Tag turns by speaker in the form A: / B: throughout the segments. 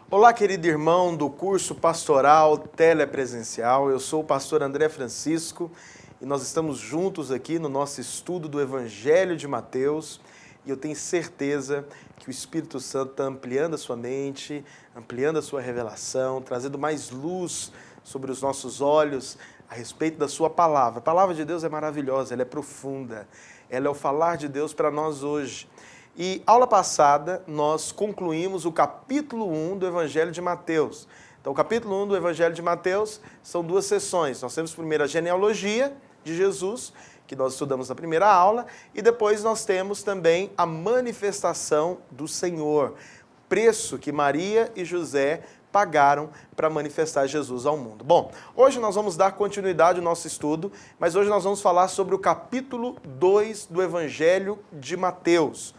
A: Olá, querido irmão do curso pastoral telepresencial. Eu sou o pastor André Francisco e nós estamos juntos aqui no nosso estudo do Evangelho de Mateus. E eu tenho certeza que o Espírito Santo está ampliando a sua mente, ampliando a sua revelação, trazendo mais luz sobre os nossos olhos a respeito da sua palavra. A palavra de Deus é maravilhosa, ela é profunda. Ela é o falar de Deus para nós hoje. E aula passada nós concluímos o capítulo 1 do Evangelho de Mateus. Então o capítulo 1 do Evangelho de Mateus são duas sessões. Nós temos primeiro a genealogia de Jesus, que nós estudamos na primeira aula, e depois nós temos também a manifestação do Senhor, preço que Maria e José pagaram para manifestar Jesus ao mundo. Bom, hoje nós vamos dar continuidade ao nosso estudo, mas hoje nós vamos falar sobre o capítulo 2 do Evangelho de Mateus,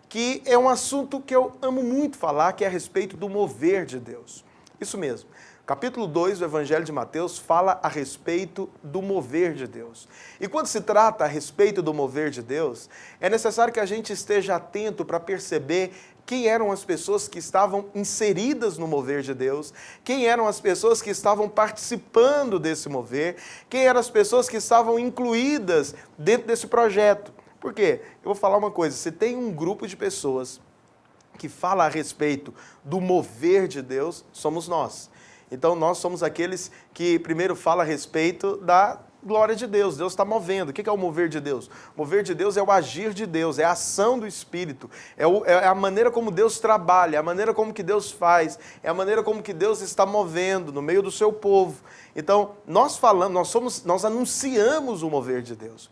A: que é um assunto que eu amo muito falar, que é a respeito do mover de Deus. Isso mesmo. Capítulo 2 do Evangelho de Mateus fala a respeito do mover de Deus. E quando se trata a respeito do mover de Deus, é necessário que a gente esteja atento para perceber quem eram as pessoas que estavam inseridas no mover de Deus, quem eram as pessoas que estavam participando desse mover, quem eram as pessoas que estavam incluídas dentro desse projeto. Por quê? Eu vou falar uma coisa, se tem um grupo de pessoas que fala a respeito do mover de Deus, somos nós. Então nós somos aqueles que primeiro fala a respeito da glória de Deus. Deus está movendo. O que é o mover de Deus? O mover de Deus é o agir de Deus, é a ação do Espírito, é a maneira como Deus trabalha, é a maneira como que Deus faz, é a maneira como que Deus está movendo no meio do seu povo. Então nós falamos, nós anunciamos o mover de Deus.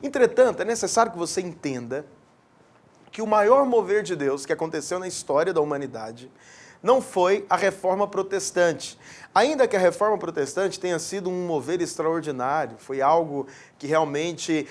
A: Entretanto, é necessário que você entenda que o maior mover de Deus que aconteceu na história da humanidade não foi a Reforma Protestante. Ainda que a Reforma Protestante tenha sido um mover extraordinário, foi algo que realmente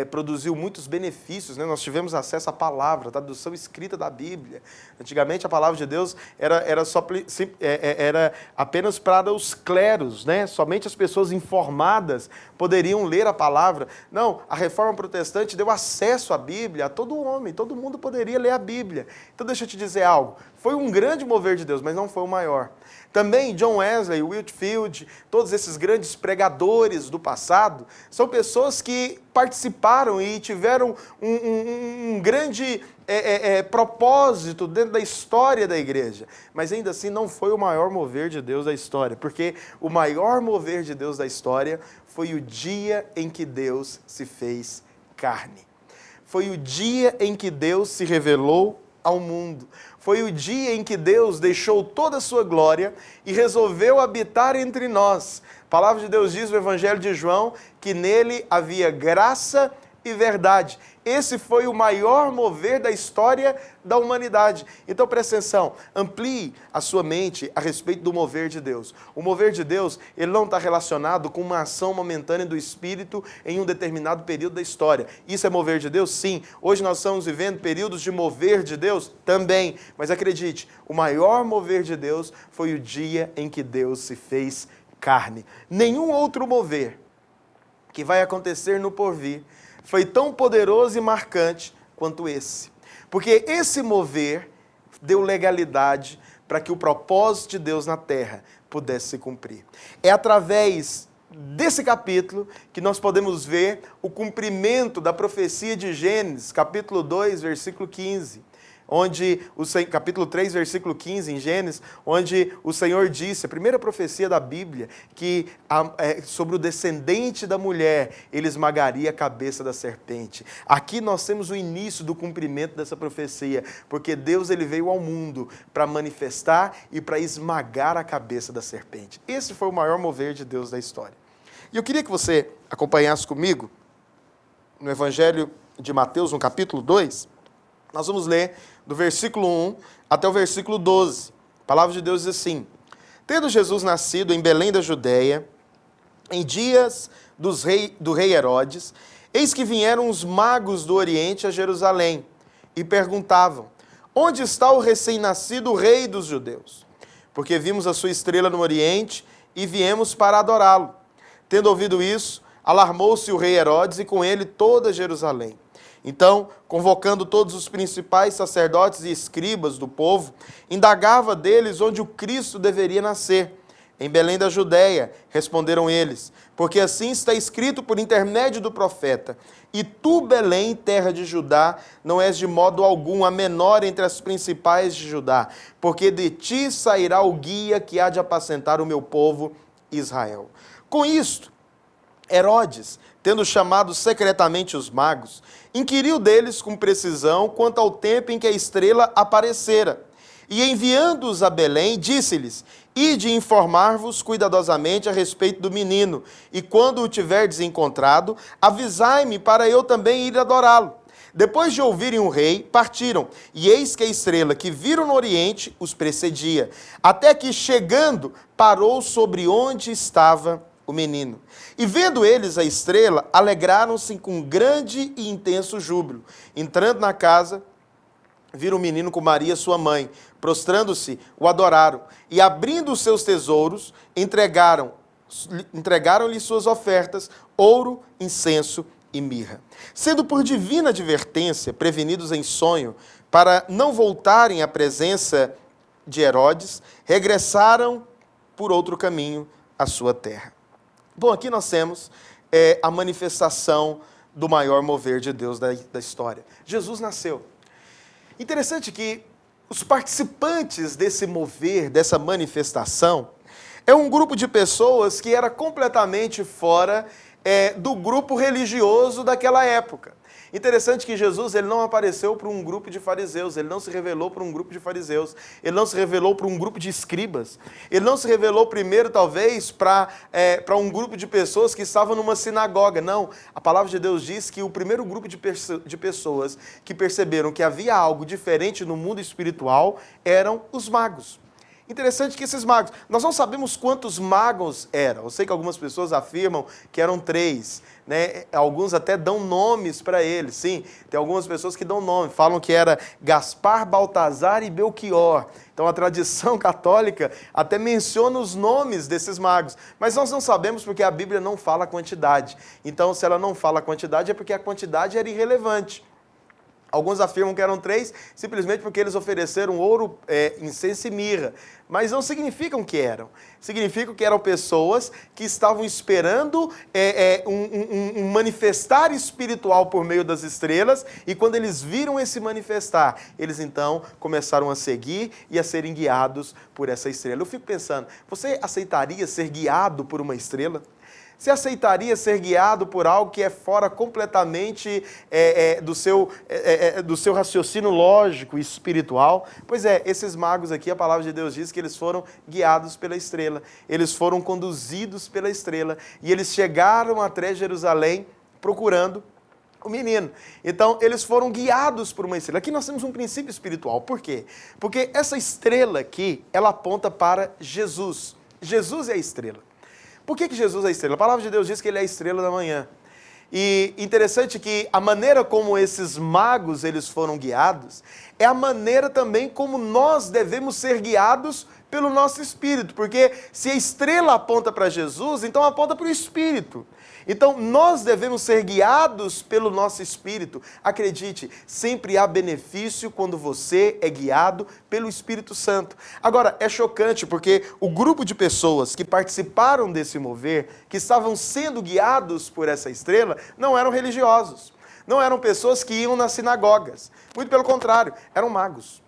A: produziu muitos benefícios, né? Nós tivemos acesso à palavra, à tradução escrita da Bíblia. Antigamente a palavra de Deus era apenas para os cleros, né? Somente as pessoas informadas poderiam ler a palavra. Não, a Reforma Protestante deu acesso à Bíblia a todo homem, todo mundo poderia ler a Bíblia. Então deixa eu te dizer algo, foi um grande mover de Deus, mas não foi o maior. Também John Wesley, Whitefield, todos esses grandes pregadores do passado, são pessoas que participaram e tiveram um grande propósito dentro da história da igreja. Mas ainda assim não foi o maior mover de Deus da história, porque o maior mover de Deus da história foi o dia em que Deus se fez carne. Foi o dia em que Deus se revelou ao mundo. Foi o dia em que Deus deixou toda a sua glória e resolveu habitar entre nós. A palavra de Deus diz no Evangelho de João que nele havia graça e verdade. Esse foi o maior mover da história da humanidade. Então presta atenção, amplie a sua mente a respeito do mover de Deus. O mover de Deus, ele não está relacionado com uma ação momentânea do Espírito em um determinado período da história. Isso é mover de Deus? Sim. Hoje nós estamos vivendo períodos de mover de Deus? Também. Mas acredite, o maior mover de Deus foi o dia em que Deus se fez carne. Nenhum outro mover que vai acontecer no porvir foi tão poderoso e marcante quanto esse. Porque esse mover deu legalidade para que o propósito de Deus na terra pudesse se cumprir. É através desse capítulo que nós podemos ver o cumprimento da profecia de Gênesis, capítulo 2, versículo 15. Capítulo 3, versículo 15, em Gênesis, onde o Senhor disse, a primeira profecia da Bíblia, que sobre o descendente da mulher, ele esmagaria a cabeça da serpente. Aqui nós temos o início do cumprimento dessa profecia, porque Deus ele veio ao mundo para manifestar e para esmagar a cabeça da serpente. Esse foi o maior mover de Deus da história. E eu queria que você acompanhasse comigo, no Evangelho de Mateus, no capítulo 2, nós vamos ler do versículo 1 até o versículo 12. A palavra de Deus diz assim: Tendo Jesus nascido em Belém da Judéia, em dias do rei Herodes, eis que vieram os magos do Oriente a Jerusalém e perguntavam: Onde está o recém-nascido rei dos judeus? Porque vimos a sua estrela no Oriente e viemos para adorá-lo. Tendo ouvido isso, alarmou-se o rei Herodes e com ele toda Jerusalém. Então, convocando todos os principais sacerdotes e escribas do povo, indagava deles onde o Cristo deveria nascer. Em Belém da Judéia, responderam eles, porque assim está escrito por intermédio do profeta: e tu, Belém, terra de Judá, não és de modo algum a menor entre as principais de Judá, porque de ti sairá o guia que há de apacentar o meu povo Israel. Com isto, Herodes, tendo chamado secretamente os magos, inquiriu deles com precisão quanto ao tempo em que a estrela aparecera. E enviando-os a Belém, disse-lhes: ide informar-vos cuidadosamente a respeito do menino, e quando o tiverdes encontrado, avisai-me para eu também ir adorá-lo. Depois de ouvirem o rei, partiram, e eis que a estrela que viram no oriente os precedia, até que, chegando, parou sobre onde estava o menino. E vendo eles a estrela, alegraram-se com grande e intenso júbilo. Entrando na casa, viram o menino com Maria, sua mãe. Prostrando-se, o adoraram. E abrindo os seus tesouros, entregaram-lhe suas ofertas, ouro, incenso e mirra. Sendo por divina advertência, prevenidos em sonho, para não voltarem à presença de Herodes, regressaram por outro caminho à sua terra. Bom, aqui nós temos a manifestação do maior mover de Deus da história. Jesus nasceu. Interessante que os participantes desse mover, dessa manifestação, é um grupo de pessoas que era completamente fora do grupo religioso daquela época. Interessante que Jesus ele não apareceu para um grupo de fariseus, ele não se revelou para um grupo de fariseus, ele não se revelou para um grupo de escribas, ele não se revelou primeiro, talvez, para um grupo de pessoas que estavam numa sinagoga. Não, a palavra de Deus diz que o primeiro grupo de pessoas que perceberam que havia algo diferente no mundo espiritual eram os magos. Interessante que esses magos, nós não sabemos quantos magos eram. Eu sei que algumas pessoas afirmam que eram 3, né? Alguns até dão nomes para eles, sim. Tem algumas pessoas que dão nome, falam que era Gaspar, Baltazar e Belchior. Então a tradição católica até menciona os nomes desses magos, mas nós não sabemos porque a Bíblia não fala a quantidade. Então, se ela não fala a quantidade, é porque a quantidade era irrelevante. Alguns afirmam que eram 3, simplesmente porque eles ofereceram ouro, incenso e mirra. Mas não significam que eram. Significam que eram pessoas que estavam esperando um manifestar espiritual por meio das estrelas, e quando eles viram esse manifestar, eles então começaram a seguir e a serem guiados por essa estrela. Eu fico pensando, você aceitaria ser guiado por uma estrela? Você aceitaria ser guiado por algo que é fora completamente do seu raciocínio lógico e espiritual? Pois é, esses magos aqui, a palavra de Deus diz que eles foram guiados pela estrela. Eles foram conduzidos pela estrela. E eles chegaram até Jerusalém procurando o menino. Então, eles foram guiados por uma estrela. Aqui nós temos um princípio espiritual. Por quê? Porque essa estrela aqui, ela aponta para Jesus. Jesus é a estrela. Por que Jesus é a estrela? A palavra de Deus diz que ele é a estrela da manhã. E interessante que a maneira como esses magos eles foram guiados é a maneira também como nós devemos ser guiados pelo nosso espírito. Porque se a estrela aponta para Jesus, então aponta para o espírito. Então, nós devemos ser guiados pelo nosso espírito. Acredite, sempre há benefício quando você é guiado pelo Espírito Santo. Agora, é chocante porque o grupo de pessoas que participaram desse mover, que estavam sendo guiados por essa estrela, não eram religiosos. Não eram pessoas que iam nas sinagogas. Muito pelo contrário, eram magos.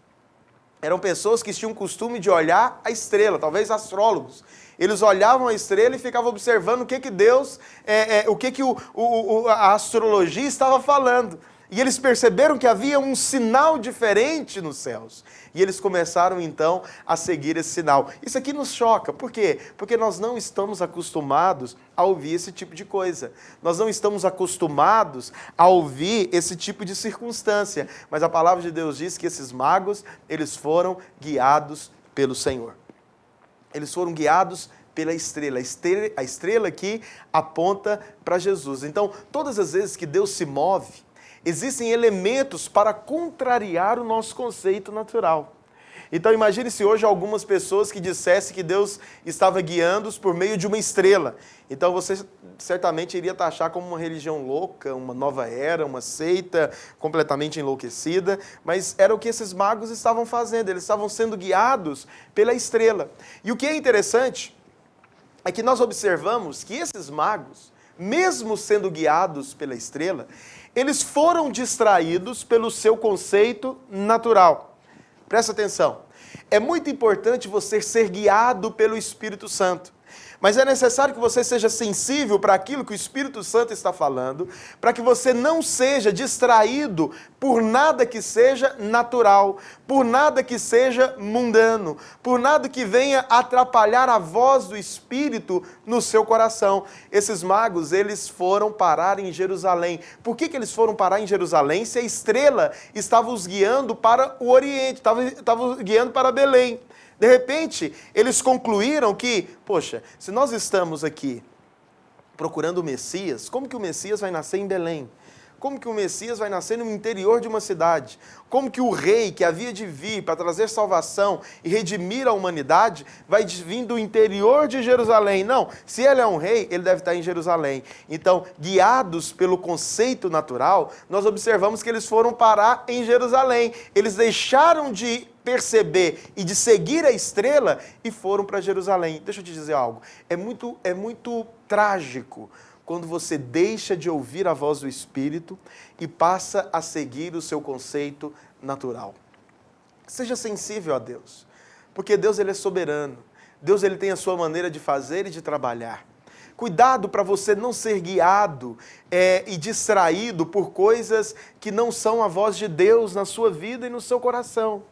A: Eram pessoas que tinham o costume de olhar a estrela, talvez astrólogos. Eles olhavam a estrela e ficavam observando o que Deus, a astrologia estava falando. E eles perceberam que havia um sinal diferente nos céus. E eles começaram então a seguir esse sinal. Isso aqui nos choca. Por quê? Porque nós não estamos acostumados a ouvir esse tipo de coisa. Nós não estamos acostumados a ouvir esse tipo de circunstância. Mas a palavra de Deus diz que esses magos, eles foram guiados pelo Senhor. Eles foram guiados pela estrela. A estrela aqui aponta para Jesus. Então, todas as vezes que Deus se move, existem elementos para contrariar o nosso conceito natural. Então imagine se hoje algumas pessoas que dissessem que Deus estava guiando-os por meio de uma estrela. Então você certamente iria taxar como uma religião louca, uma nova era, uma seita completamente enlouquecida, mas era o que esses magos estavam fazendo, eles estavam sendo guiados pela estrela. E o que é interessante é que nós observamos que esses magos, mesmo sendo guiados pela estrela, eles foram distraídos pelo seu conceito natural. Presta atenção, é muito importante você ser guiado pelo Espírito Santo. Mas é necessário que você seja sensível para aquilo que o Espírito Santo está falando, para que você não seja distraído por nada que seja natural, por nada que seja mundano, por nada que venha atrapalhar a voz do Espírito no seu coração. Esses magos, eles foram parar em Jerusalém. Por que eles foram parar em Jerusalém se a estrela estava os guiando para o Oriente, estava os guiando para Belém? De repente, eles concluíram que, poxa, se nós estamos aqui procurando o Messias, como que o Messias vai nascer em Belém? Como que o Messias vai nascer no interior de uma cidade? Como que o rei que havia de vir para trazer salvação e redimir a humanidade vai vir do interior de Jerusalém? Não, se ele é um rei, ele deve estar em Jerusalém. Então, guiados pelo conceito natural, nós observamos que eles foram parar em Jerusalém. Eles deixaram de perceber e de seguir a estrela e foram para Jerusalém. Deixa eu te dizer algo, é muito trágico quando você deixa de ouvir a voz do Espírito e passa a seguir o seu conceito natural. Seja sensível a Deus, porque Deus ele é soberano, Deus ele tem a sua maneira de fazer e de trabalhar. Cuidado para você não ser guiado e distraído por coisas que não são a voz de Deus na sua vida e no seu coração.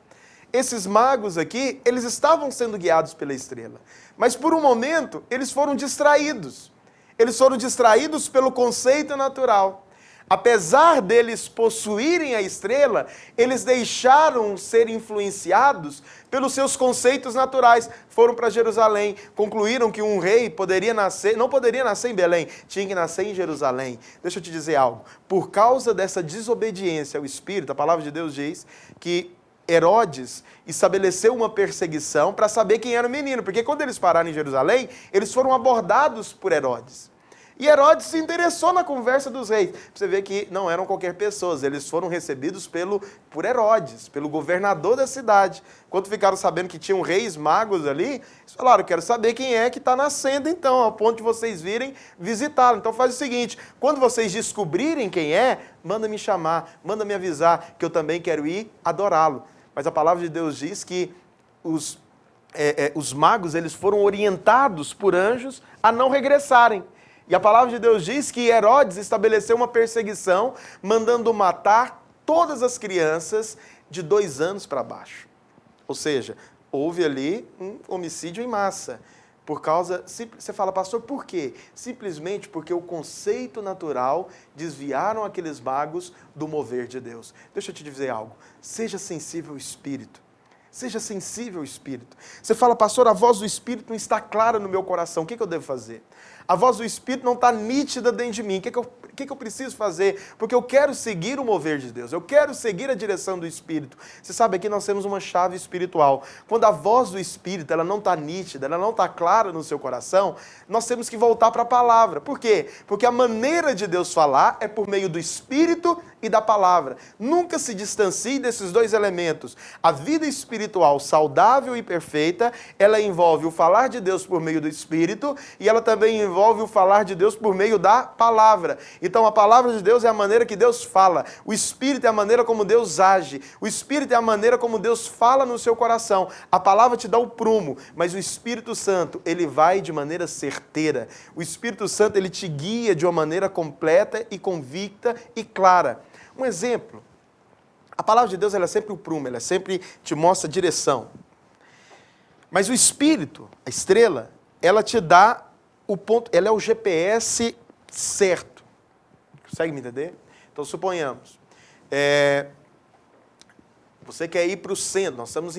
A: Esses magos aqui, eles estavam sendo guiados pela estrela, mas por um momento eles foram distraídos. Eles foram distraídos pelo conceito natural. Apesar deles possuírem a estrela, eles deixaram ser influenciados pelos seus conceitos naturais. Foram para Jerusalém, concluíram que um rei não poderia nascer em Belém, tinha que nascer em Jerusalém. Deixa eu te dizer algo, por causa dessa desobediência ao Espírito, a palavra de Deus diz que Herodes estabeleceu uma perseguição para saber quem era o menino, porque quando eles pararam em Jerusalém, eles foram abordados por Herodes. E Herodes se interessou na conversa dos reis. Você vê que não eram qualquer pessoas, eles foram recebidos por Herodes, pelo governador da cidade. Quando ficaram sabendo que tinham reis magos ali, eles falaram, quero saber quem é que está nascendo então, ao ponto de vocês virem visitá-lo. Então faz o seguinte, quando vocês descobrirem quem é, manda me chamar, manda me avisar, que eu também quero ir adorá-lo. Mas a palavra de Deus diz que os magos eles foram orientados por anjos a não regressarem. E a palavra de Deus diz que Herodes estabeleceu uma perseguição, mandando matar todas as crianças de 2 anos para baixo. Ou seja, houve ali um homicídio em massa. Você fala, pastor, por quê? Simplesmente porque o conceito natural desviaram aqueles magos do mover de Deus. Deixa eu te dizer algo, seja sensível ao Espírito. Seja sensível ao Espírito. Você fala, pastor, a voz do Espírito não está clara no meu coração, o que eu devo fazer? A voz do Espírito não está nítida dentro de mim, o que eu preciso fazer? Porque eu quero seguir o mover de Deus, eu quero seguir a direção do Espírito. Você sabe, aqui nós temos uma chave espiritual. Quando a voz do Espírito ela não está nítida, ela não está clara no seu coração, nós temos que voltar para a palavra. Por quê? Porque a maneira de Deus falar é por meio do Espírito e da palavra. Nunca se distancie desses dois elementos. A vida espiritual saudável e perfeita, ela envolve o falar de Deus por meio do Espírito e ela também envolve o falar de Deus por meio da palavra. Então a palavra de Deus é a maneira que Deus fala, o Espírito é a maneira como Deus age, o Espírito é a maneira como Deus fala no seu coração. A palavra te dá o prumo, mas o Espírito Santo, ele vai de maneira certeira. O Espírito Santo, ele te guia de uma maneira completa e convicta e clara. Um exemplo, a palavra de Deus ela é sempre o prumo, ela sempre te mostra a direção. Mas o Espírito, a estrela, ela te dá o ponto, ela é o GPS certo. Consegue me entender? Então, suponhamos, você quer ir para o centro, nós estamos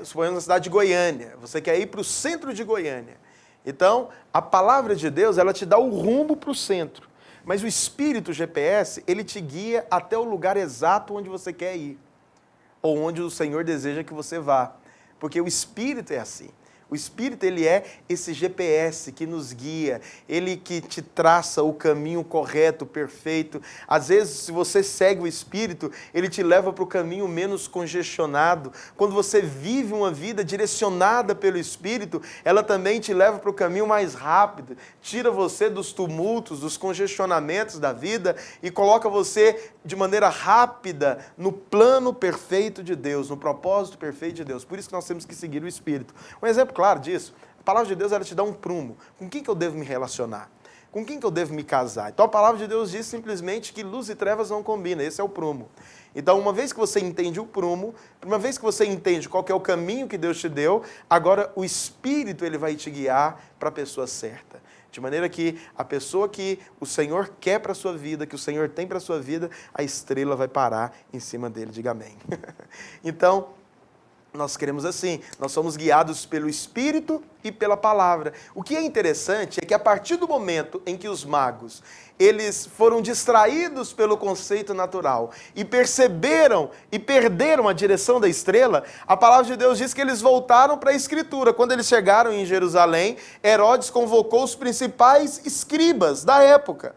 A: suponhamos na cidade de Goiânia, você quer ir para o centro de Goiânia. Então, a palavra de Deus, ela te dá o rumo para o centro. Mas o Espírito GPS, ele te guia até o lugar exato onde você quer ir. ou onde o Senhor deseja que você vá. Porque o Espírito é assim. O Espírito, ele é esse GPS que nos guia, ele que te traça o caminho correto, perfeito. Às vezes, se você segue o Espírito, ele te leva para o caminho menos congestionado. Quando você vive uma vida direcionada pelo Espírito, ela também te leva para o caminho mais rápido, tira você dos tumultos, dos congestionamentos da vida e coloca você de maneira rápida no plano perfeito de Deus, no propósito perfeito de Deus. Por isso que nós temos que seguir o Espírito. Um exemplo claro disso, a palavra de Deus, ela te dá um prumo. Com quem que eu devo me relacionar? Com quem que eu devo me casar? Então a palavra de Deus diz simplesmente que luz e trevas não combinam, esse é o prumo. Então uma vez que você entende o prumo, uma vez que você entende qual que é o caminho que Deus te deu, agora o Espírito, ele vai te guiar para a pessoa certa. De maneira que a pessoa que o Senhor quer para a sua vida, que o Senhor tem para a sua vida, a estrela vai parar em cima dele, diga amém. Então, nós queremos assim, nós somos guiados pelo Espírito e pela palavra. O que é interessante é que a partir do momento em que os magos, eles foram distraídos pelo conceito natural e perceberam e perderam a direção da estrela, a palavra de Deus diz que eles voltaram para a Escritura. Quando eles chegaram em Jerusalém, Herodes convocou os principais escribas da época.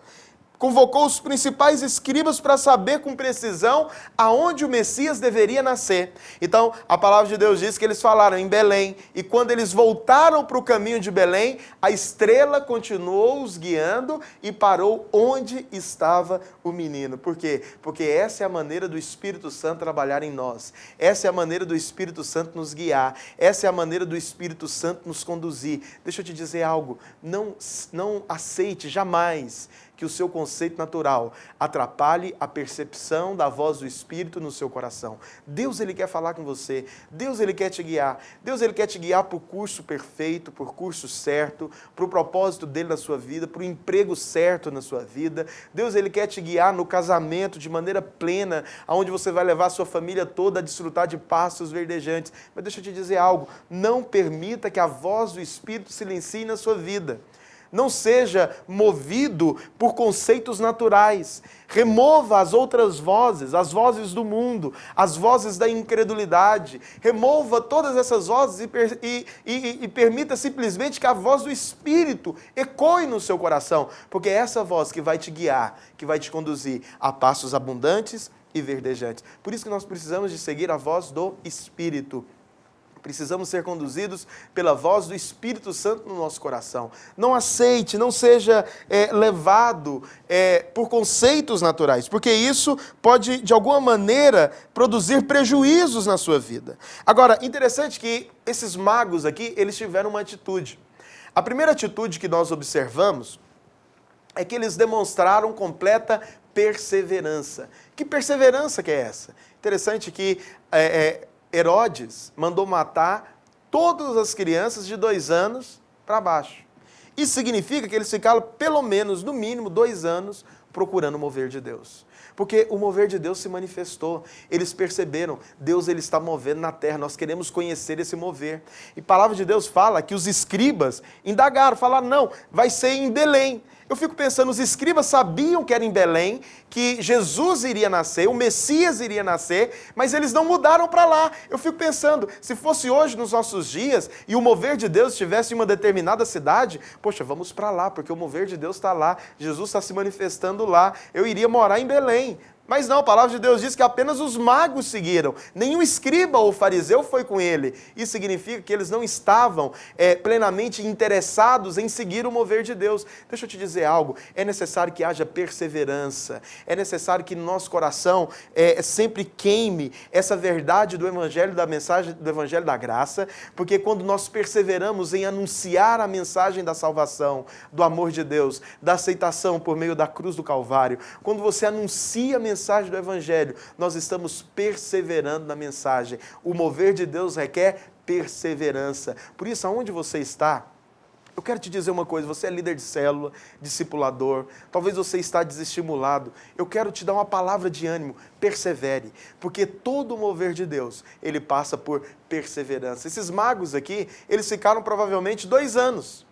A: Convocou os principais escribas para saber com precisão aonde o Messias deveria nascer. Então, a palavra de Deus diz que eles falaram em Belém, e quando eles voltaram para o caminho de Belém, a estrela continuou os guiando e parou onde estava o menino. Por quê? Porque essa é a maneira do Espírito Santo trabalhar em nós. Essa é a maneira do Espírito Santo nos guiar. Essa é a maneira do Espírito Santo nos conduzir. Deixa eu te dizer algo, não aceite jamais que o seu conceito natural atrapalhe a percepção da voz do Espírito no seu coração. Deus, ele quer falar com você. Deus, ele quer te guiar. Deus, ele quer te guiar para o curso perfeito, para o curso certo, para o propósito dele na sua vida, para o emprego certo na sua vida. Deus, ele quer te guiar no casamento de maneira plena, onde você vai levar a sua família toda a desfrutar de pastos verdejantes. Mas deixa eu te dizer algo, não permita que a voz do Espírito silencie na sua vida. Não seja movido por conceitos naturais. Remova as outras vozes, as vozes do mundo, as vozes da incredulidade. Remova todas essas vozes e permita simplesmente que a voz do Espírito ecoe no seu coração. Porque é essa voz que vai te guiar, que vai te conduzir a passos abundantes e verdejantes. Por isso que nós precisamos de seguir a voz do Espírito. Precisamos ser conduzidos pela voz do Espírito Santo no nosso coração. Não aceite, não seja levado por conceitos naturais, porque isso pode, de alguma maneira, produzir prejuízos na sua vida. Agora, interessante que esses magos aqui, eles tiveram uma atitude. A primeira atitude que nós observamos é que eles demonstraram completa perseverança. Que perseverança que é essa? Interessante que Herodes mandou matar todas as crianças de 2 anos para baixo. Isso significa que eles ficaram pelo menos, no mínimo, 2 anos procurando o mover de Deus. Porque o mover de Deus se manifestou. Eles perceberam, Deus, ele está movendo na terra, nós queremos conhecer esse mover. E a palavra de Deus fala que os escribas indagaram, falaram, não, vai ser em Belém. Eu fico pensando, os escribas sabiam que era em Belém, que Jesus iria nascer, o Messias iria nascer, mas eles não mudaram para lá. Eu fico pensando, se fosse hoje, nos nossos dias, e o mover de Deus estivesse em uma determinada cidade, poxa, vamos para lá, porque o mover de Deus está lá, Jesus está se manifestando lá, eu iria morar em Belém. Mas não, a palavra de Deus diz que apenas os magos seguiram. Nenhum escriba ou fariseu foi com ele. Isso significa que eles não estavam plenamente interessados em seguir o mover de Deus. Deixa eu te dizer algo. É necessário que haja perseverança. É necessário que no nosso coração sempre queime essa verdade do Evangelho, da mensagem do Evangelho da graça. Porque quando nós perseveramos em anunciar a mensagem da salvação, do amor de Deus, da aceitação por meio da cruz do Calvário, quando você anuncia a mensagem do Evangelho, nós estamos perseverando na mensagem. O mover de Deus requer perseverança. Por isso, aonde você está, eu quero te dizer uma coisa, você é líder de célula, discipulador, talvez você está desestimulado, eu quero te dar uma palavra de ânimo, persevere, porque todo o mover de Deus, ele passa por perseverança. Esses magos aqui, eles ficaram provavelmente 2 anos,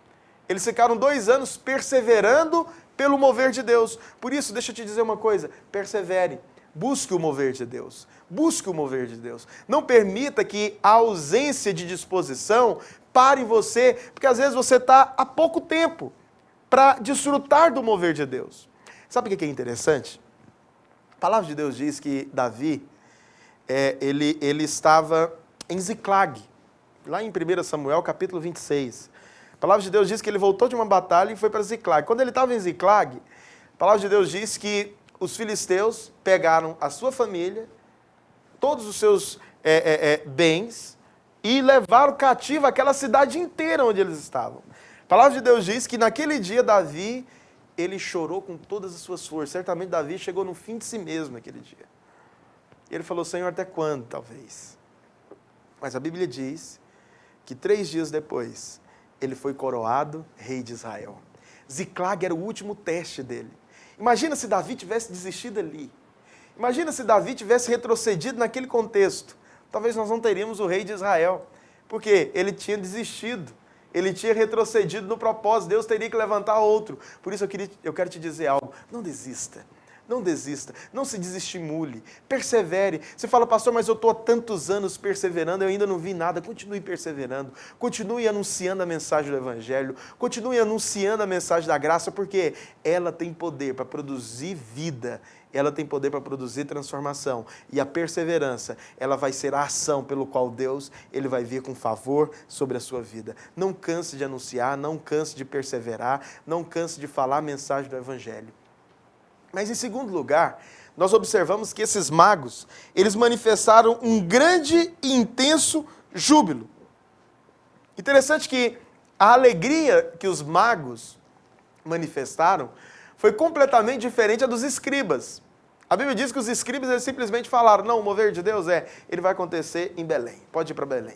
A: eles ficaram 2 anos perseverando pelo mover de Deus. Por isso, deixa eu te dizer uma coisa, persevere. Busque o mover de Deus. Busque o mover de Deus. Não permita que a ausência de disposição pare você, porque às vezes você está há pouco tempo para desfrutar do mover de Deus. Sabe o que é interessante? A palavra de Deus diz que Davi, ele estava em Ziclag, lá em 1 Samuel, capítulo 26. A palavra de Deus diz que ele voltou de uma batalha e foi para Ziclag. Quando ele estava em Ziclag, a palavra de Deus diz que os filisteus pegaram a sua família, todos os seus bens, e levaram cativo aquela cidade inteira onde eles estavam. A palavra de Deus diz que naquele dia Davi, ele chorou com todas as suas forças. Certamente Davi chegou no fim de si mesmo naquele dia. Ele falou, Senhor, até quando, talvez? Mas a Bíblia diz que 3 dias depois, ele foi coroado rei de Israel. Ziclag era o último teste dele. Imagina se Davi tivesse desistido ali. Imagina se Davi tivesse retrocedido naquele contexto. Talvez nós não teríamos o rei de Israel, porque ele tinha desistido. Ele tinha retrocedido no propósito. Deus teria que levantar outro. Por isso eu quero te dizer algo. Não desista. Não desista, não se desestimule, persevere. Você fala, pastor, mas eu estou há tantos anos perseverando, eu ainda não vi nada. Continue perseverando, continue anunciando a mensagem do Evangelho, continue anunciando a mensagem da graça, porque ela tem poder para produzir vida, ela tem poder para produzir transformação. E a perseverança, ela vai ser a ação pelo qual Deus, ele vai vir com favor sobre a sua vida. Não canse de anunciar, não canse de perseverar, não canse de falar a mensagem do Evangelho. Mas, em segundo lugar, nós observamos que esses magos, eles manifestaram um grande e intenso júbilo. Interessante que a alegria que os magos manifestaram foi completamente diferente da dos escribas. A Bíblia diz que os escribas eles simplesmente falaram, não, o mover de Deus ele vai acontecer em Belém, pode ir para Belém.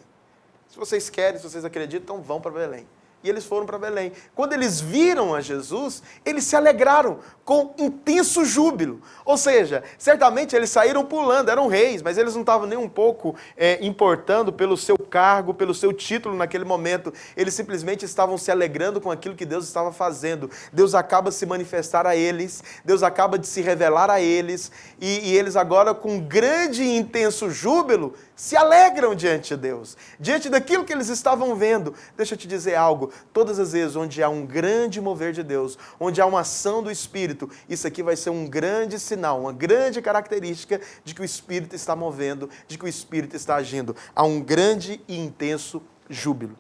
A: Se vocês querem, se vocês acreditam, então vão para Belém. E eles foram para Belém. Quando eles viram a Jesus, eles se alegraram com intenso júbilo. Ou seja, certamente eles saíram pulando, eram reis, mas eles não estavam nem um pouco importando pelo seu cargo, pelo seu título naquele momento. Eles simplesmente estavam se alegrando com aquilo que Deus estava fazendo. Deus acaba de se manifestar a eles, Deus acaba de se revelar a eles, e eles agora, com grande e intenso júbilo, se alegram diante de Deus, diante daquilo que eles estavam vendo. Deixa eu te dizer algo, todas as vezes onde há um grande mover de Deus, onde há uma ação do Espírito, isso aqui vai ser um grande sinal, uma grande característica de que o Espírito está movendo, de que o Espírito está agindo. Há um grande e intenso júbilo.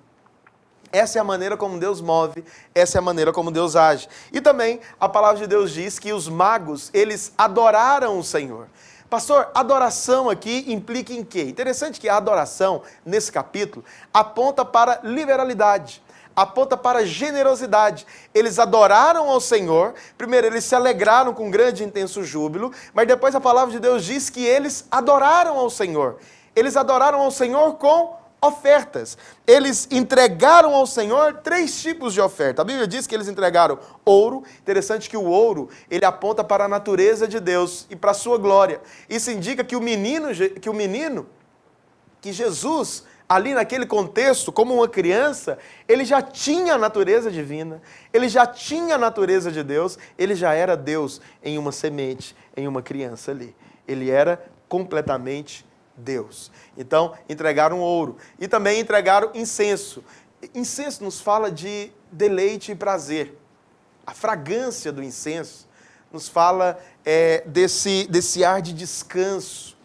A: Essa é a maneira como Deus move, essa é a maneira como Deus age. E também a palavra de Deus diz que os magos, eles adoraram o Senhor. Pastor, adoração aqui implica em quê? Interessante que a adoração, nesse capítulo, aponta para liberalidade, aponta para generosidade. Eles adoraram ao Senhor, primeiro eles se alegraram com grande e intenso júbilo, mas depois a palavra de Deus diz que eles adoraram ao Senhor. Eles adoraram ao Senhor com ofertas. Eles entregaram ao Senhor 3 tipos de oferta. A Bíblia diz que eles entregaram ouro. Interessante que o ouro, ele aponta para a natureza de Deus e para a sua glória. Isso indica que que Jesus, ali naquele contexto, como uma criança, ele já tinha a natureza divina, ele já tinha a natureza de Deus, ele já era Deus em uma semente, em uma criança ali. Ele era completamente Deus. Então, entregaram ouro. E também entregaram incenso. Incenso nos fala de deleite e prazer. A fragrância do incenso nos fala desse ar de descanso,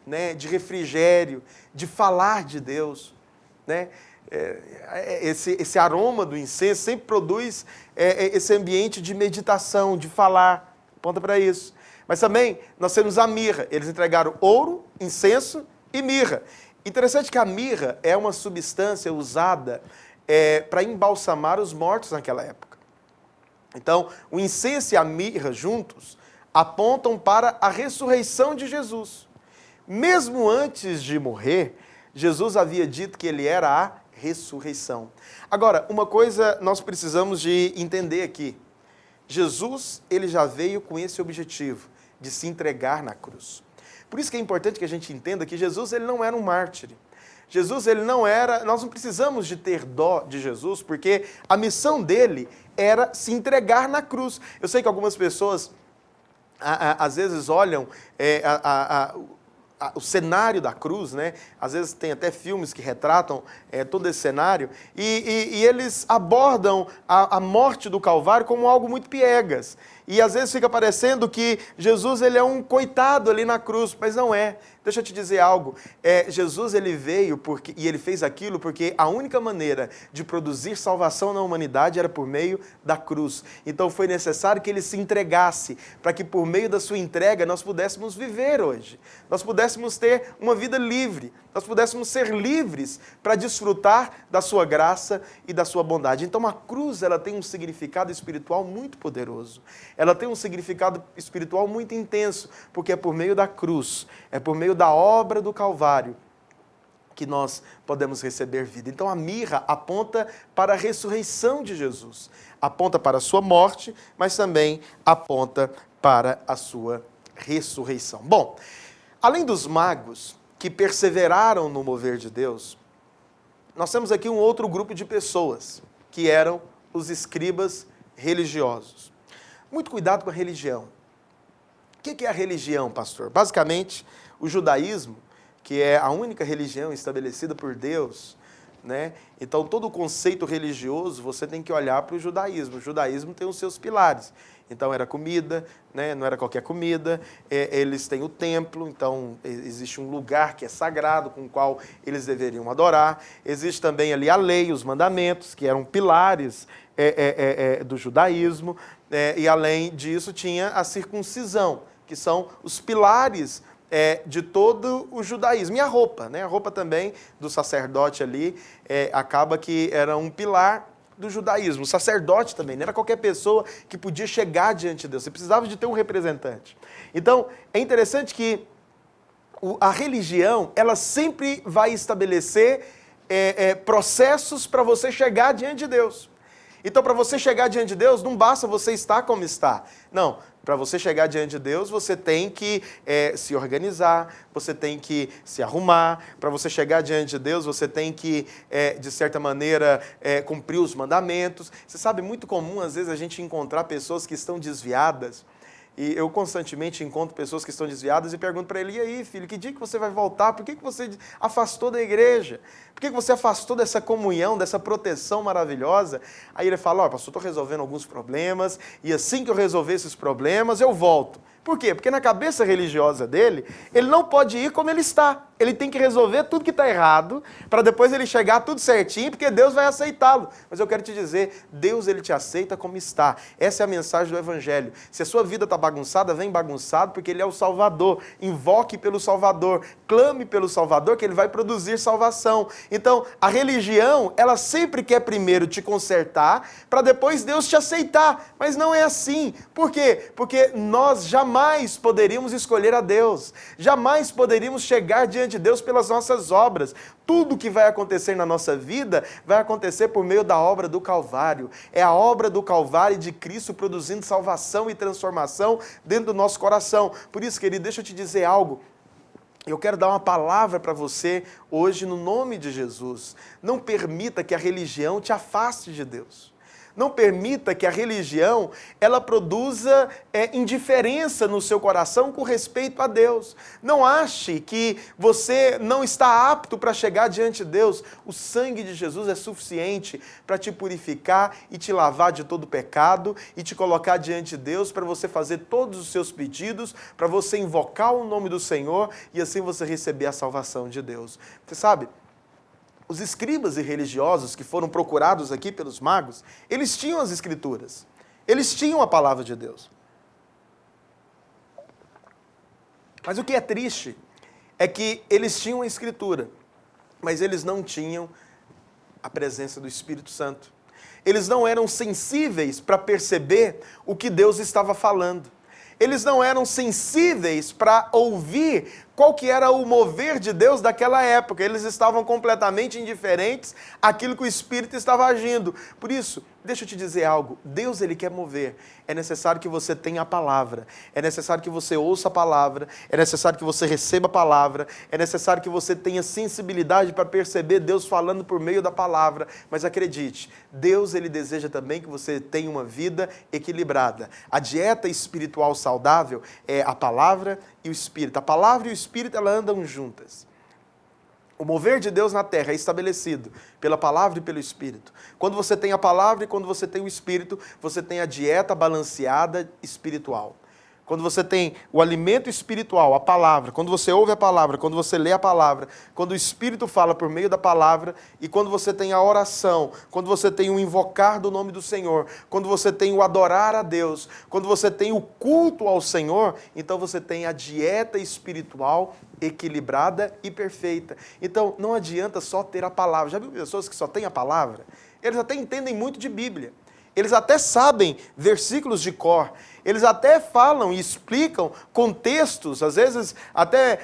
A: né, de refrigério, de falar de Deus. Né? Esse aroma do incenso sempre produz esse ambiente de meditação, de falar. Aponta para isso. Mas também nós temos a mirra. Eles entregaram ouro, incenso e mirra. Interessante que a mirra é uma substância usada para embalsamar os mortos naquela época. Então, o incenso e a mirra juntos apontam para a ressurreição de Jesus. Mesmo antes de morrer, Jesus havia dito que ele era a ressurreição. Agora, uma coisa nós precisamos de entender aqui. Jesus, ele já veio com esse objetivo de se entregar na cruz. Por isso que é importante que a gente entenda que Jesus, ele não era um mártir. Jesus, ele não era... Nós não precisamos de ter dó de Jesus, porque a missão dele era se entregar na cruz. Eu sei que algumas pessoas às vezes olham o cenário da cruz, né? Às vezes tem até filmes que retratam todo esse cenário, e eles abordam a morte do Calvário como algo muito piegas. E às vezes fica parecendo que Jesus ele é um coitado ali na cruz, mas não é. Deixa eu te dizer algo, Jesus ele veio e ele fez aquilo porque a única maneira de produzir salvação na humanidade era por meio da cruz. Então foi necessário que ele se entregasse, para que por meio da sua entrega nós pudéssemos viver hoje. Nós pudéssemos ter uma vida livre, nós pudéssemos ser livres para desfrutar da sua graça e da sua bondade. Então a cruz ela tem um significado espiritual muito poderoso. Ela tem um significado espiritual muito intenso, porque é por meio da cruz, é por meio da obra do Calvário que nós podemos receber vida. Então a mirra aponta para a ressurreição de Jesus, aponta para a sua morte, mas também aponta para a sua ressurreição. Bom, além dos magos que perseveraram no mover de Deus, nós temos aqui um outro grupo de pessoas, que eram os escribas religiosos. Muito cuidado com a religião. O que é a religião, pastor? Basicamente, o judaísmo, que é a única religião estabelecida por Deus, né? Então, todo o conceito religioso, você tem que olhar para o judaísmo. O judaísmo tem os seus pilares. Então, era comida, né? Não era qualquer comida. Eles têm o templo, então existe um lugar que é sagrado, com o qual eles deveriam adorar. Existe também ali a lei, os mandamentos, que eram pilares do judaísmo. E, além disso, tinha a circuncisão, que são os pilares de todo o judaísmo. E a roupa, né? A roupa também do sacerdote ali acaba que era um pilar do judaísmo. O sacerdote também, não era qualquer pessoa que podia chegar diante de Deus. Você precisava de ter um representante. Então, é interessante que a religião, ela sempre vai estabelecer processos para você chegar diante de Deus. Então, para você chegar diante de Deus, não basta você estar como está. Não, para você chegar diante de Deus, você tem que se organizar, você tem que se arrumar. Para você chegar diante de Deus, você tem que, de certa maneira, cumprir os mandamentos. Você sabe, é muito comum, às vezes, a gente encontrar pessoas que estão desviadas. E eu constantemente encontro pessoas que estão desviadas e pergunto para ele, e aí, filho, que dia que você vai voltar? Por que você afastou da igreja? Por que você afastou dessa comunhão, dessa proteção maravilhosa? Aí ele fala, pastor, estou resolvendo alguns problemas, e assim que eu resolver esses problemas, eu volto. Por quê? Porque na cabeça religiosa dele, ele não pode ir como ele está. Ele tem que resolver tudo que está errado, para depois ele chegar tudo certinho, porque Deus vai aceitá-lo. Mas eu quero te dizer, Deus ele te aceita como está. Essa é a mensagem do Evangelho. Se a sua vida está bagunçada, vem bagunçado, porque Ele é o Salvador. Invoque pelo Salvador, clame pelo Salvador, que Ele vai produzir salvação. Então, a religião, ela sempre quer primeiro te consertar, para depois Deus te aceitar. Mas não é assim. Por quê? Porque nós jamais poderíamos escolher a Deus. Jamais poderíamos chegar diante de Deus pelas nossas obras. Tudo que vai acontecer na nossa vida vai acontecer por meio da obra do Calvário. É a obra do Calvário de Cristo produzindo salvação e transformação dentro do nosso coração. Por isso, querido, deixa eu te dizer algo. Eu quero dar uma palavra para você hoje no nome de Jesus. Não permita que a religião te afaste de Deus. Não permita que a religião ela produza indiferença no seu coração com respeito a Deus. Não ache que você não está apto para chegar diante de Deus. O sangue de Jesus é suficiente para te purificar e te lavar de todo pecado e te colocar diante de Deus para você fazer todos os seus pedidos, para você invocar o nome do Senhor e assim você receber a salvação de Deus. Você sabe? Os escribas e religiosos que foram procurados aqui pelos magos, eles tinham as escrituras, eles tinham a palavra de Deus. Mas o que é triste é que eles tinham a escritura, mas eles não tinham a presença do Espírito Santo. Eles não eram sensíveis para perceber o que Deus estava falando. Eles não eram sensíveis para ouvir qual que era o mover de Deus daquela época. Eles estavam completamente indiferentes àquilo que o Espírito estava agindo. Por isso, deixa eu te dizer algo, Deus ele quer mover, é necessário que você tenha a palavra, é necessário que você ouça a palavra, é necessário que você receba a palavra, é necessário que você tenha sensibilidade para perceber Deus falando por meio da palavra, mas acredite, Deus ele deseja também que você tenha uma vida equilibrada. A dieta espiritual saudável é a palavra e o Espírito. A palavra e o Espírito elas andam juntas. O mover de Deus na terra é estabelecido pela palavra e pelo Espírito. Quando você tem a palavra e quando você tem o Espírito, você tem a dieta balanceada espiritual. Quando você tem o alimento espiritual, a palavra, quando você ouve a palavra, quando você lê a palavra, quando o Espírito fala por meio da palavra, e quando você tem a oração, quando você tem o invocar do nome do Senhor, quando você tem o adorar a Deus, quando você tem o culto ao Senhor, então você tem a dieta espiritual equilibrada e perfeita. Então, não adianta só ter a palavra. Já viu pessoas que só têm a palavra? Eles até entendem muito de Bíblia. Eles até sabem versículos de cor. Eles até falam e explicam contextos, às vezes até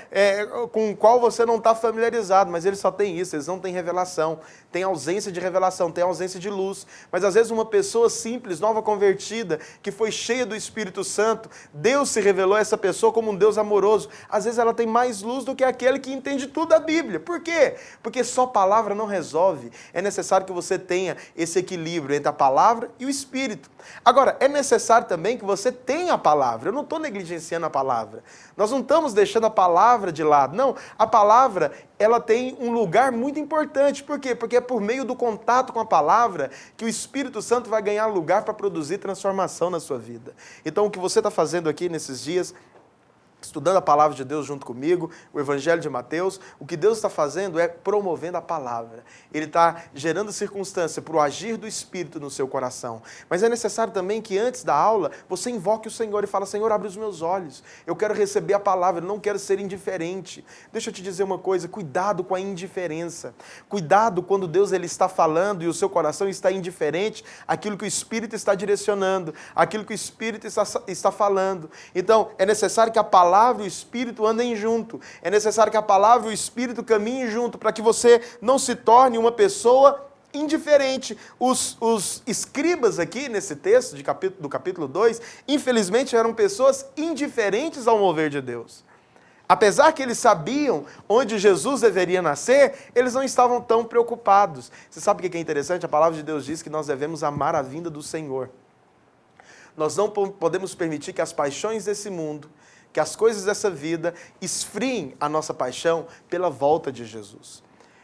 A: com o qual você não está familiarizado, mas eles só têm isso, eles não têm revelação, tem ausência de revelação, tem ausência de luz. Mas às vezes uma pessoa simples, nova convertida, que foi cheia do Espírito Santo, Deus se revelou a essa pessoa como um Deus amoroso. Às vezes ela tem mais luz do que aquele que entende tudo da Bíblia. Por quê? Porque só palavra não resolve. É necessário que você tenha esse equilíbrio entre a palavra e o Espírito. Agora, é necessário também que você tenha a palavra. Eu não estou negligenciando a palavra. Nós não estamos deixando a palavra de lado. Não, a palavra, ela tem um lugar muito importante. Por quê? Porque é por meio do contato com a palavra que o Espírito Santo vai ganhar lugar para produzir transformação na sua vida. Então, o que você está fazendo aqui nesses dias, estudando a palavra de Deus junto comigo, o Evangelho de Mateus, o que Deus está fazendo é promovendo a palavra. Ele está gerando circunstância para o agir do Espírito no seu coração. Mas é necessário também que antes da aula, você invoque o Senhor e fala: Senhor, abre os meus olhos. Eu quero receber a palavra, eu não quero ser indiferente. Deixa eu te dizer uma coisa, cuidado com a indiferença. Cuidado quando Deus ele está falando e o seu coração está indiferente àquilo que o Espírito está direcionando, àquilo que o Espírito está falando. Então, é necessário que a palavra e o Espírito andem junto. É necessário que a palavra e o Espírito caminhem junto para que você não se torne uma pessoa indiferente. Os escribas aqui nesse texto do capítulo 2, infelizmente eram pessoas indiferentes ao mover de Deus. Apesar que eles sabiam onde Jesus deveria nascer, eles não estavam tão preocupados. Você sabe o que é interessante? A palavra de Deus diz que nós devemos amar a vinda do Senhor. Nós não podemos permitir que as paixões desse mundo, que as coisas dessa vida esfriem a nossa paixão pela volta de Jesus.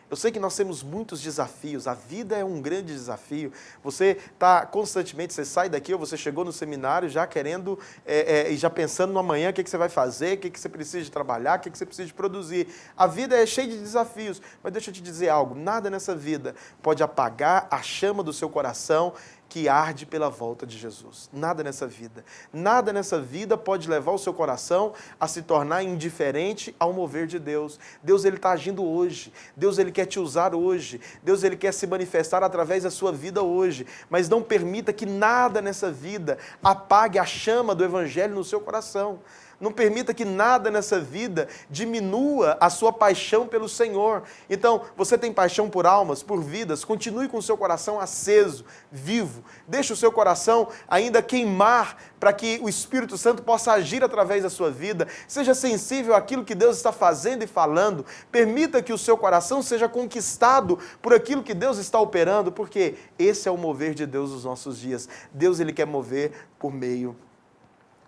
A: Eu sei que nós temos muitos desafios, a vida é um grande desafio. Você está constantemente, você sai daqui ou você chegou no seminário já querendo e já pensando no amanhã, o que você vai fazer, o que você precisa de trabalhar, o que você precisa de produzir. A vida é cheia de desafios, mas deixa eu te dizer algo, nada nessa vida pode apagar a chama do seu coração que arde pela volta de Jesus. Nada nessa vida. Nada nessa vida pode levar o seu coração a se tornar indiferente ao mover de Deus. Deus ele está agindo hoje. Deus ele quer te usar hoje. Deus ele quer se manifestar através da sua vida hoje. Mas não permita que nada nessa vida apague a chama do Evangelho no seu coração. Não permita que nada nessa vida diminua a sua paixão pelo Senhor. Então, você tem paixão por almas, por vidas, continue com o seu coração aceso, vivo. Deixe o seu coração ainda queimar para que o Espírito Santo possa agir através da sua vida. Seja sensível àquilo que Deus está fazendo e falando. Permita que o seu coração seja conquistado por aquilo que Deus está operando, porque esse é o mover de Deus nos nossos dias. Deus ele quer mover por meio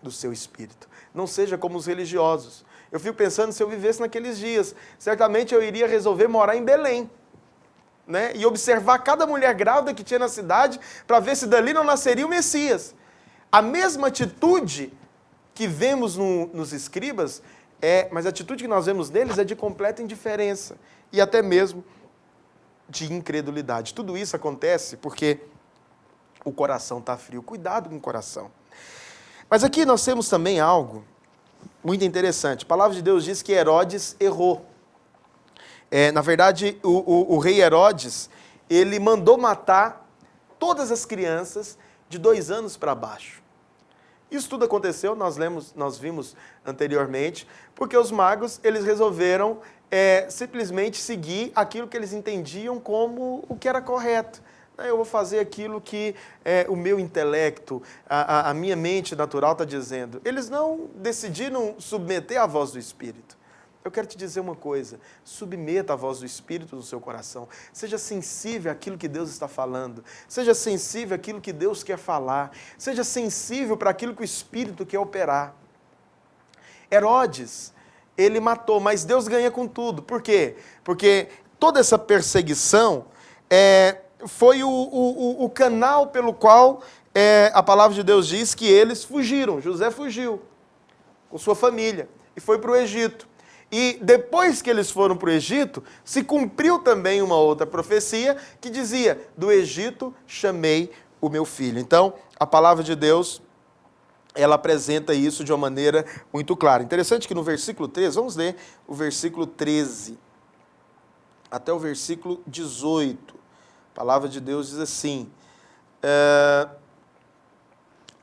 A: do seu Espírito. Não seja como os religiosos. Eu fico pensando, se eu vivesse naqueles dias, certamente eu iria resolver morar em Belém, né? E observar cada mulher grávida que tinha na cidade, para ver se dali não nasceria o Messias. A mesma atitude que vemos nos escribas, mas a atitude que nós vemos neles é de completa indiferença, e até mesmo de incredulidade. Tudo isso acontece porque o coração está frio. Cuidado com o coração. Mas aqui nós temos também algo muito interessante. A palavra de Deus diz que Herodes errou. Na verdade, o rei Herodes, ele mandou matar todas as crianças de 2 anos para baixo. Isso tudo aconteceu, nós vimos anteriormente, porque os magos, eles resolveram simplesmente seguir aquilo que eles entendiam como o que era correto. Eu vou fazer aquilo que o meu intelecto, a minha mente natural está dizendo. Eles não decidiram submeter à voz do Espírito. Eu quero te dizer uma coisa, submeta a voz do Espírito no seu coração, seja sensível àquilo que Deus está falando, seja sensível àquilo que Deus quer falar, seja sensível para aquilo que o Espírito quer operar. Herodes, ele matou, mas Deus ganha com tudo. Por quê? Porque toda essa perseguição foi o canal pelo qual a palavra de Deus diz que eles fugiram. José fugiu com sua família e foi para o Egito. E depois que eles foram para o Egito, se cumpriu também uma outra profecia que dizia, do Egito chamei o meu filho. Então, a palavra de Deus, ela apresenta isso de uma maneira muito clara. Interessante que no versículo 13, vamos ler o versículo 13 até o versículo 18. A palavra de Deus diz assim,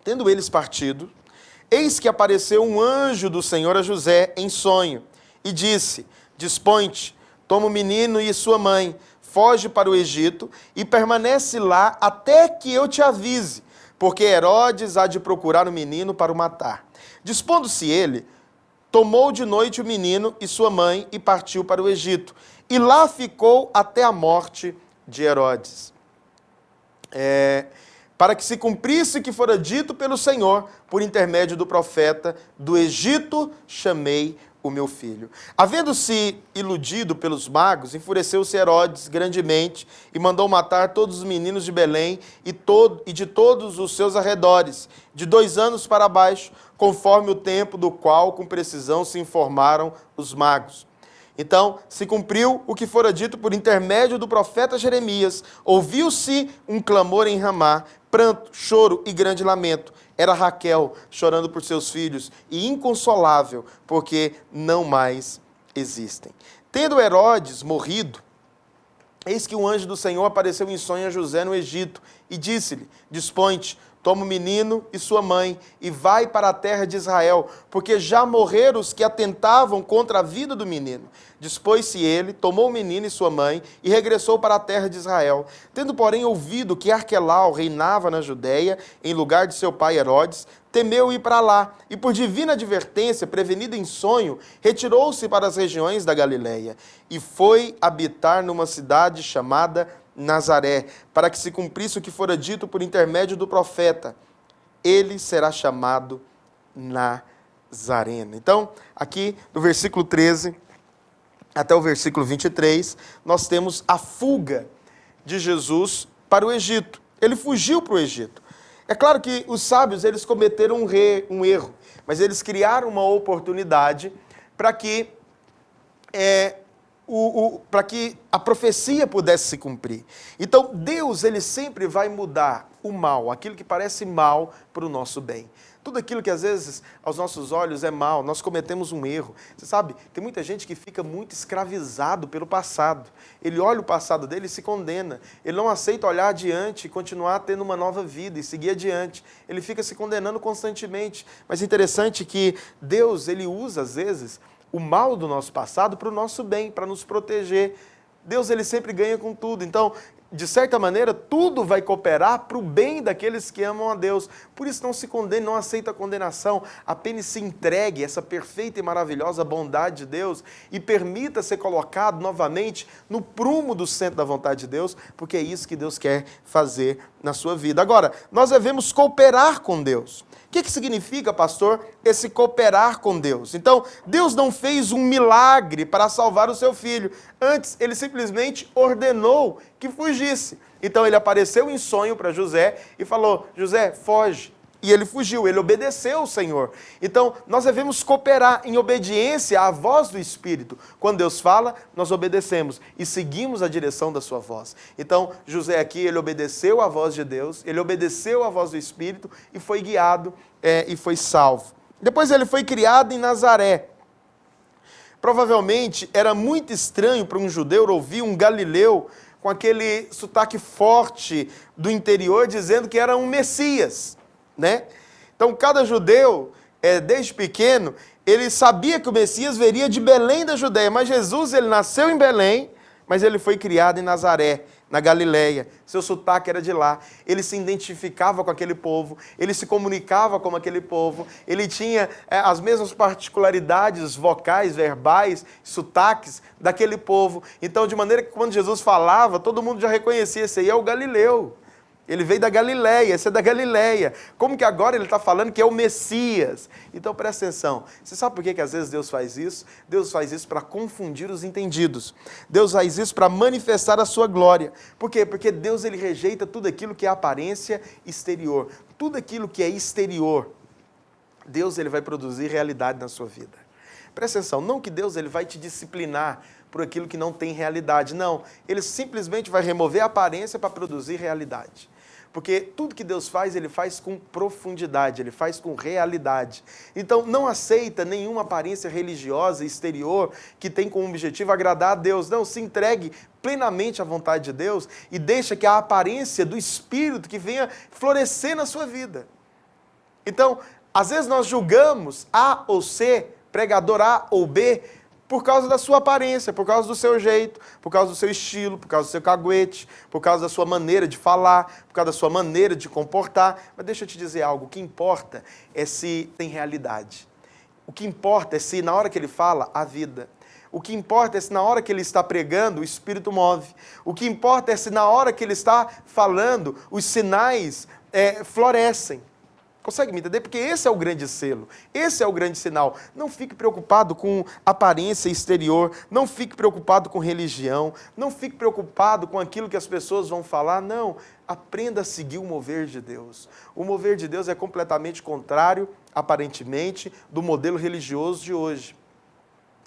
A: tendo eles partido, eis que apareceu um anjo do Senhor a José em sonho, e disse, dispõe-te, toma o menino e sua mãe, foge para o Egito e permanece lá até que eu te avise, porque Herodes há de procurar o menino para o matar. Dispondo-se ele, tomou de noite o menino e sua mãe e partiu para o Egito, e lá ficou até a morte de Herodes. Para que se cumprisse o que fora dito pelo Senhor, por intermédio do profeta, do Egito chamei o meu filho. Havendo-se iludido pelos magos, enfureceu-se Herodes grandemente e mandou matar todos os meninos de Belém e de todos os seus arredores, de 2 anos para baixo, conforme o tempo do qual com precisão se informaram os magos. Então, se cumpriu o que fora dito por intermédio do profeta Jeremias. Ouviu-se um clamor em Ramá, pranto, choro e grande lamento. Era Raquel chorando por seus filhos e inconsolável, porque não mais existem. Tendo Herodes morrido, eis que um anjo do Senhor apareceu em sonho a José no Egito e disse-lhe, dispõe-te, toma o menino e sua mãe e vai para a terra de Israel, porque já morreram os que atentavam contra a vida do menino. Dispôs-se ele, tomou o menino e sua mãe e regressou para a terra de Israel. Tendo, porém, ouvido que Arquelau reinava na Judéia, em lugar de seu pai Herodes, temeu ir para lá, e por divina advertência, prevenido em sonho, retirou-se para as regiões da Galileia, e foi habitar numa cidade chamada Nazaré, para que se cumprisse o que fora dito por intermédio do profeta, ele será chamado Nazareno. Então, aqui no versículo 13 até o versículo 23, nós temos a fuga de Jesus para o Egito. Ele fugiu para o Egito. É claro que os sábios, eles cometeram um erro, mas eles criaram uma oportunidade para que para que a profecia pudesse se cumprir. Então, Deus, ele sempre vai mudar o mal, aquilo que parece mal, para o nosso bem. Tudo aquilo que às vezes aos nossos olhos é mal, nós cometemos um erro. Você sabe, tem muita gente que fica muito escravizado pelo passado. Ele olha o passado dele e se condena. Ele não aceita olhar adiante e continuar tendo uma nova vida e seguir adiante. Ele fica se condenando constantemente. Mas é interessante que Deus, ele usa às vezes o mal do nosso passado para o nosso bem, para nos proteger. Deus, ele sempre ganha com tudo. Então, de certa maneira, tudo vai cooperar para o bem daqueles que amam a Deus. Por isso, não se condene, não aceita a condenação. Apenas se entregue a essa perfeita e maravilhosa bondade de Deus e permita ser colocado novamente no prumo do centro da vontade de Deus, porque é isso que Deus quer fazer na sua vida. Agora, nós devemos cooperar com Deus. O que significa, pastor, esse cooperar com Deus? Então, Deus não fez um milagre para salvar o seu filho. Antes, ele simplesmente ordenou que fugisse. Então, ele apareceu em sonho para José e falou, José, foge. E ele fugiu, ele obedeceu ao Senhor. Então, nós devemos cooperar em obediência à voz do Espírito. Quando Deus fala, nós obedecemos e seguimos a direção da sua voz. Então, José aqui, ele obedeceu à voz de Deus, ele obedeceu à voz do Espírito e foi guiado e foi salvo. Depois ele foi criado em Nazaré. Provavelmente era muito estranho para um judeu ouvir um galileu com aquele sotaque forte do interior dizendo que era um Messias, né? Então, cada judeu, desde pequeno, ele sabia que o Messias viria de Belém da Judéia, mas Jesus, ele nasceu em Belém, mas ele foi criado em Nazaré, na Galileia. Seu sotaque era de lá. Ele se identificava com aquele povo, ele se comunicava com aquele povo, ele tinha as mesmas particularidades vocais, verbais, sotaques daquele povo. Então, de maneira que quando Jesus falava, todo mundo já reconhecia, esse aí é o Galileu. Ele veio da Galileia, esse é da Galileia. Como que agora ele está falando que é o Messias? Então presta atenção. Você sabe por que às vezes Deus faz isso? Deus faz isso para confundir os entendidos. Deus faz isso para manifestar a sua glória. Por quê? Porque Deus ele rejeita tudo aquilo que é aparência exterior. Tudo aquilo que é exterior, Deus ele vai produzir realidade na sua vida. Presta atenção, não que Deus ele vai te disciplinar por aquilo que não tem realidade. Não, ele simplesmente vai remover a aparência para produzir realidade. Porque tudo que Deus faz, ele faz com profundidade, ele faz com realidade. Então, não aceita nenhuma aparência religiosa exterior que tem como objetivo agradar a Deus. Não, se entregue plenamente à vontade de Deus e deixa que a aparência do Espírito que venha florescer na sua vida. Então, às vezes nós julgamos A ou C, pregador A ou B, por causa da sua aparência, por causa do seu jeito, por causa do seu estilo, por causa do seu caguete, por causa da sua maneira de falar, por causa da sua maneira de comportar. Mas deixa eu te dizer algo, o que importa é se tem realidade. O que importa é se na hora que ele fala, há vida. O que importa é se na hora que ele está pregando, o Espírito move. O que importa é se na hora que ele está falando, os sinais florescem. Consegue me entender? Porque esse é o grande selo, esse é o grande sinal. Não fique preocupado com aparência exterior, não fique preocupado com religião, não fique preocupado com aquilo que as pessoas vão falar, não. Aprenda a seguir o mover de Deus. O mover de Deus é completamente contrário, aparentemente, do modelo religioso de hoje.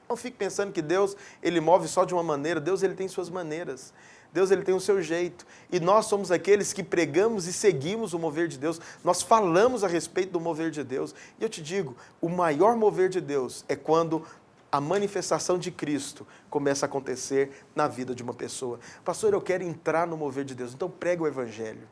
A: Não fique pensando que Deus, ele move só de uma maneira, Deus ele tem suas maneiras. Deus ele tem o seu jeito, e nós somos aqueles que pregamos e seguimos o mover de Deus, nós falamos a respeito do mover de Deus, e eu te digo, o maior mover de Deus é quando a manifestação de Cristo começa a acontecer na vida de uma pessoa. Pastor, eu quero entrar no mover de Deus, então prega o Evangelho.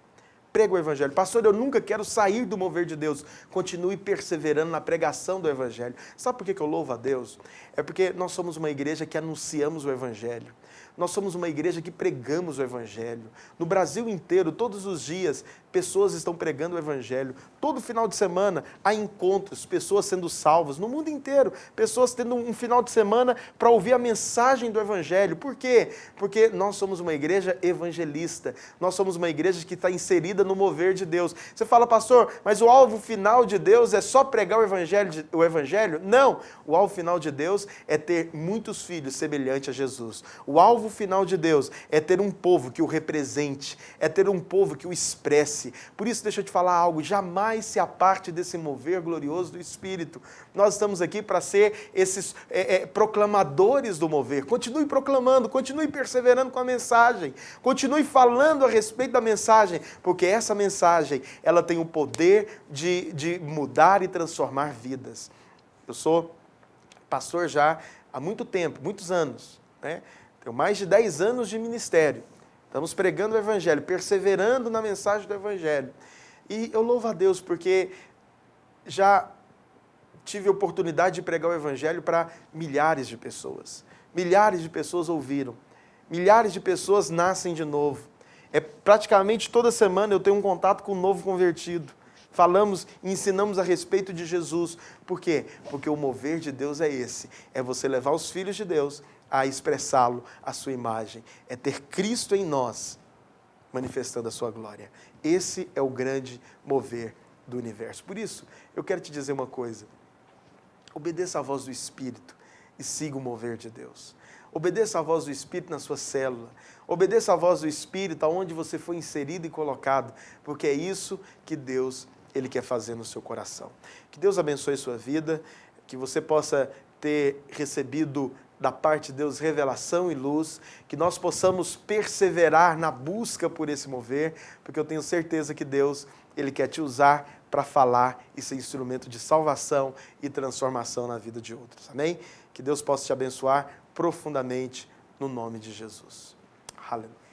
A: Prega o Evangelho. Pastor, eu nunca quero sair do mover de Deus. Continue perseverando na pregação do Evangelho. Sabe por que eu louvo a Deus? É porque nós somos uma igreja que anunciamos o Evangelho. Nós somos uma igreja que pregamos o Evangelho. No Brasil inteiro, todos os dias, pessoas estão pregando o Evangelho. Todo final de semana há encontros, pessoas sendo salvas. No mundo inteiro, pessoas tendo um final de semana para ouvir a mensagem do Evangelho. Por quê? Porque nós somos uma igreja evangelista. Nós somos uma igreja que está inserida no mover de Deus. Você fala, pastor, mas o alvo final de Deus é só pregar o Evangelho? Não! O alvo final de Deus é ter muitos filhos semelhantes a Jesus. O alvo final de Deus é ter um povo que o represente, é ter um povo que o expresse. Por isso, deixa eu te falar algo, jamais se aparte desse mover glorioso do Espírito. Nós estamos aqui para ser esses proclamadores do mover. Continue proclamando, continue perseverando com a mensagem, continue falando a respeito da mensagem, porque essa mensagem, ela tem o poder de mudar e transformar vidas. Eu sou pastor já há muito tempo, muitos anos, né? Tenho mais de 10 anos de ministério. Estamos pregando o Evangelho, perseverando na mensagem do Evangelho. E eu louvo a Deus porque já tive a oportunidade de pregar o Evangelho para milhares de pessoas. Milhares de pessoas ouviram. Milhares de pessoas nascem de novo. Praticamente toda semana eu tenho um contato com um novo convertido. Falamos e ensinamos a respeito de Jesus. Por quê? Porque o mover de Deus é esse. É você levar os filhos de Deus a expressá-lo, a sua imagem. É ter Cristo em nós, manifestando a sua glória. Esse é o grande mover do universo. Por isso, eu quero te dizer uma coisa. Obedeça à voz do Espírito e siga o mover de Deus. Obedeça à voz do Espírito na sua célula. Obedeça à voz do Espírito aonde você foi inserido e colocado, porque é isso que Deus ele quer fazer no seu coração. Que Deus abençoe sua vida, que você possa ter recebido da parte de Deus revelação e luz, que nós possamos perseverar na busca por esse mover, porque eu tenho certeza que Deus ele quer te usar para falar e ser instrumento de salvação e transformação na vida de outros. Amém? Que Deus possa te abençoar profundamente no nome de Jesus. Aleluia.